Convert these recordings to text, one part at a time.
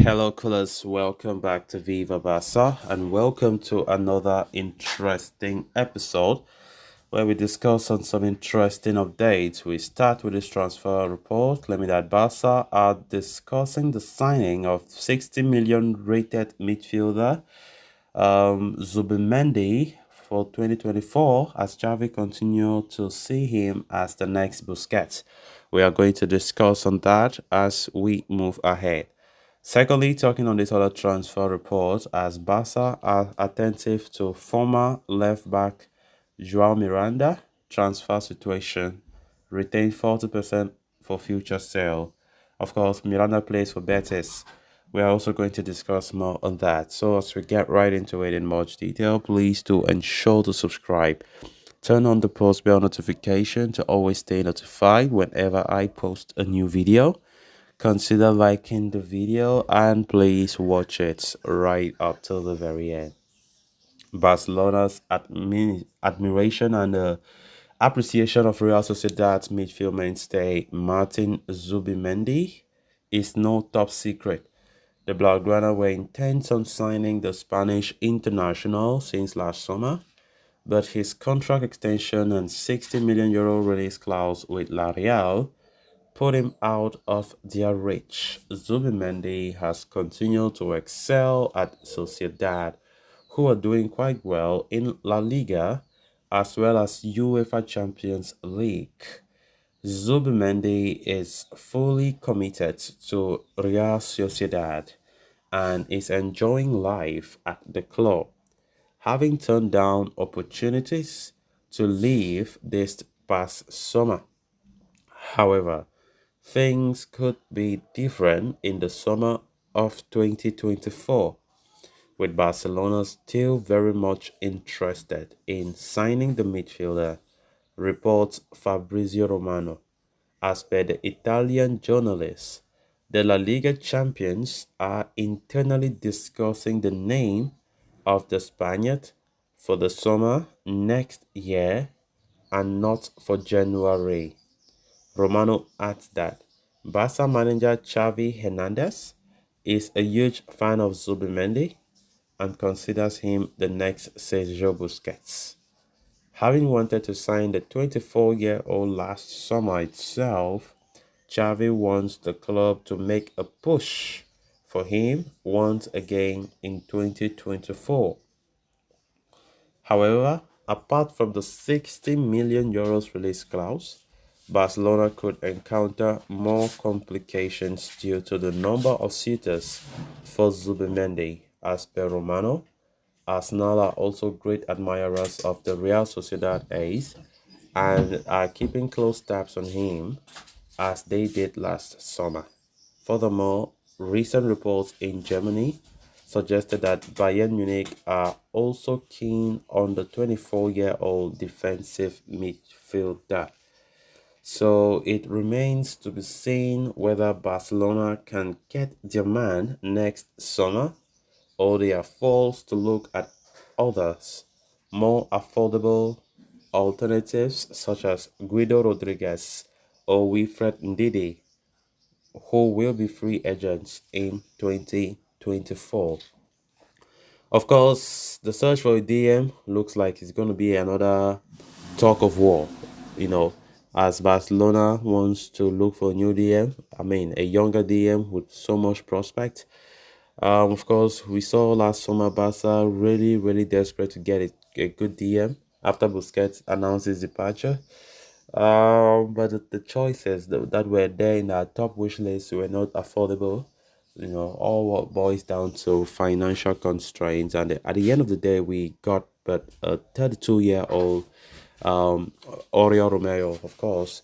Hello, callers. Welcome back to Viva Barca, and welcome to another interesting episode where we discuss on some interesting updates. We start with this transfer report. Let me that Barca are discussing the signing of 60 million rated midfielder Zubimendi for 2024 as Xavi continue to see him as the next Busquets. We are going to discuss on that as we move ahead. Secondly, talking on this other transfer report, as Barca are attentive to former left back Joao Miranda transfer situation, retain 40% for future sale. Of course, Miranda plays for Betis. We are also going to discuss more on that. So as we get right into it in much detail, please do ensure to subscribe. Turn on the post bell notification to always stay notified whenever I post a new video. Consider liking the video and please watch it right up till the very end. Barcelona's admiration and appreciation of Real Sociedad's midfield mainstay Martin Zubimendi is no top secret. The Blaugrana were intent on signing the Spanish international since last summer, but his contract extension and 60 million euro release clause with La Real put him out of their reach. Zubimendi has continued to excel at Sociedad, who are doing quite well in La Liga as well as UEFA Champions League. Zubimendi is fully committed to Real Sociedad and is enjoying life at the club, having turned down opportunities to leave this past summer. However, things could be different in the summer of 2024, with Barcelona still very much interested in signing the midfielder, reports Fabrizio Romano. As per the Italian journalist, the La Liga champions are internally discussing the name of the Spaniard for the summer next year and not for January. Romano adds that Barca manager Xavi Hernandez is a huge fan of Zubimendi and considers him the next Sergio Busquets. Having wanted to sign the 24-year-old last summer itself, Xavi wants the club to make a push for him once again in 2024. However, apart from the 60 million euros release clause, Barcelona could encounter more complications due to the number of suitors for Zubimendi. As per Romano, Arsenal are also great admirers of the Real Sociedad ace and are keeping close tabs on him as they did last summer. Furthermore, recent reports in Germany suggested that Bayern Munich are also keen on the 24-year-old defensive midfielder. So it remains to be seen whether Barcelona can get their man next summer or they are forced to look at others, more affordable alternatives such as Guido Rodriguez or Wilfred Ndidi, who will be free agents in 2024. Of course, the search for a DM looks like it's going to be another talk of war, you know, as Barcelona wants to look for a new DM. I mean, a younger DM with so much prospect. Of course, we saw last summer Barca really desperate to get a good DM after Busquets announced his departure. But the choices that were there in our top wish list were not affordable. You know, all what boils down to financial constraints, and at the end of the day, we got but a 32-year-old Oriol Romeo, of course.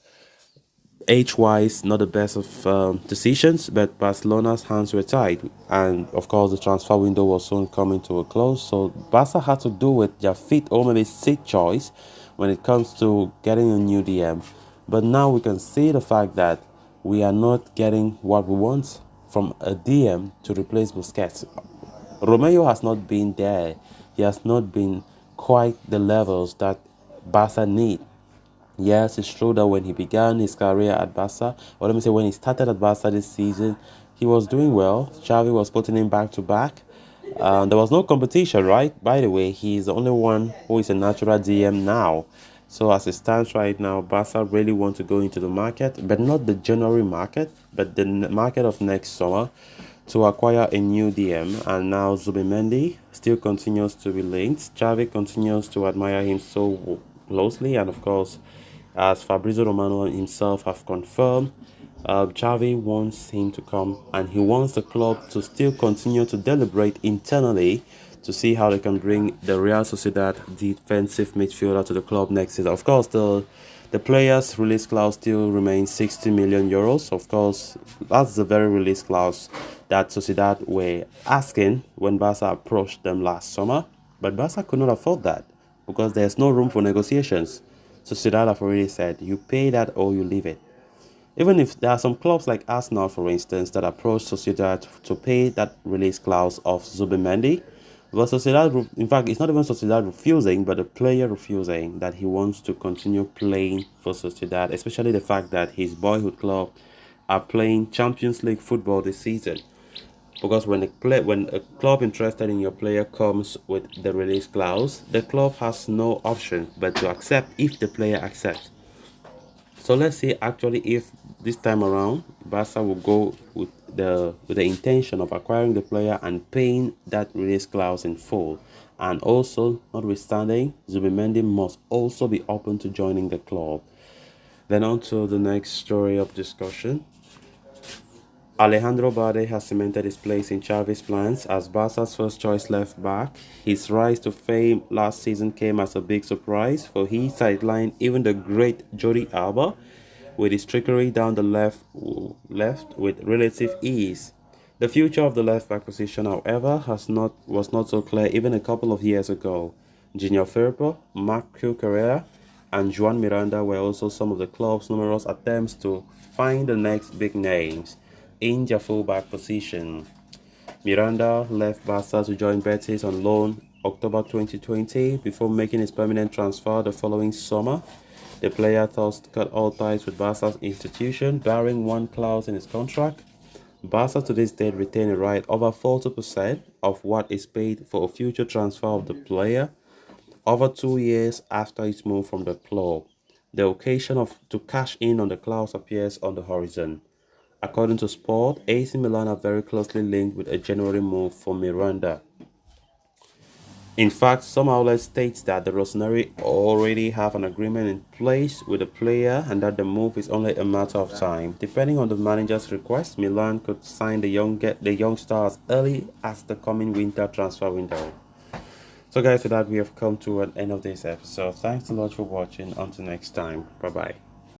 Age-wise, not the best of decisions, but Barcelona's hands were tied. And, of course, the transfer window was soon coming to a close. So Barca had to do with their fifth or maybe sixth choice when it comes to getting a new DM. But now we can see the fact that we are not getting what we want from a DM to replace Busquets. Romeo has not been there. He has not been quite the levels that Barca need. Yes, it's true that when he began his career at Barca, or let me say when he started at Barca this season, he was doing well. Xavi was putting him back to back. There was no competition, right? By the way, he's the only one who is a natural DM now. So as it stands right now, Barca really want to go into the market, but not the January market, but the market of next summer to acquire a new DM. And now Zubimendi still continues to be linked. Xavi continues to admire him so closely, and of course, as Fabrizio Romano himself have confirmed, Xavi wants him to come, and he wants the club to still continue to deliberate internally to see how they can bring the Real Sociedad defensive midfielder to the club next season. Of course, the players' release clause still remains 60 million euros. Of course, that's the very release clause that Sociedad were asking when Barca approached them last summer. But Barca could not afford that because there's no room for negotiations. Sociedad have already said, you pay that or you leave it. Even if there are some clubs like Arsenal, for instance, that approach Sociedad to pay that release clause of Zubimendi, but Sociedad, in fact, it's not even Sociedad refusing, but the player refusing that he wants to continue playing for Sociedad, especially the fact that his boyhood club are playing Champions League football this season. Because when a club interested in your player comes with the release clause, the club has no option but to accept if the player accepts. So let's see actually if this time around Barca will go with the intention of acquiring the player and paying that release clause in full. And also, notwithstanding, Zubimendi must also be open to joining the club. Then on to the next story of discussion. Alejandro Balde has cemented his place in Xavi's plans as Barca's first choice left back. His rise to fame last season came as a big surprise, for he sidelined even the great Jordi Alba with his trickery down the left with relative ease. The future of the left back position, however, was not so clear even a couple of years ago. Junior Firpo, Marco Carrera, and Juan Miranda were also some of the club's numerous attempts to find the next big names in their fullback position. Miranda left Barca to join Betis on loan October 2020 before making his permanent transfer the following summer. The player thus cut all ties with Barca's institution, barring one clause in his contract. Barca to this date retain a right over 40% of what is paid for a future transfer of the player over 2 years after its move from the club. The occasion to cash in on the clause appears on the horizon. According to Sport, AC Milan are very closely linked with a January move for Miranda. In fact, some outlets state that the Rossoneri already have an agreement in place with the player and that the move is only a matter of time. Depending on the manager's request, Milan could sign the young stars early as the coming winter transfer window. So guys, with that we have come to an end of this episode. Thanks a lot for watching. Until next time, bye bye.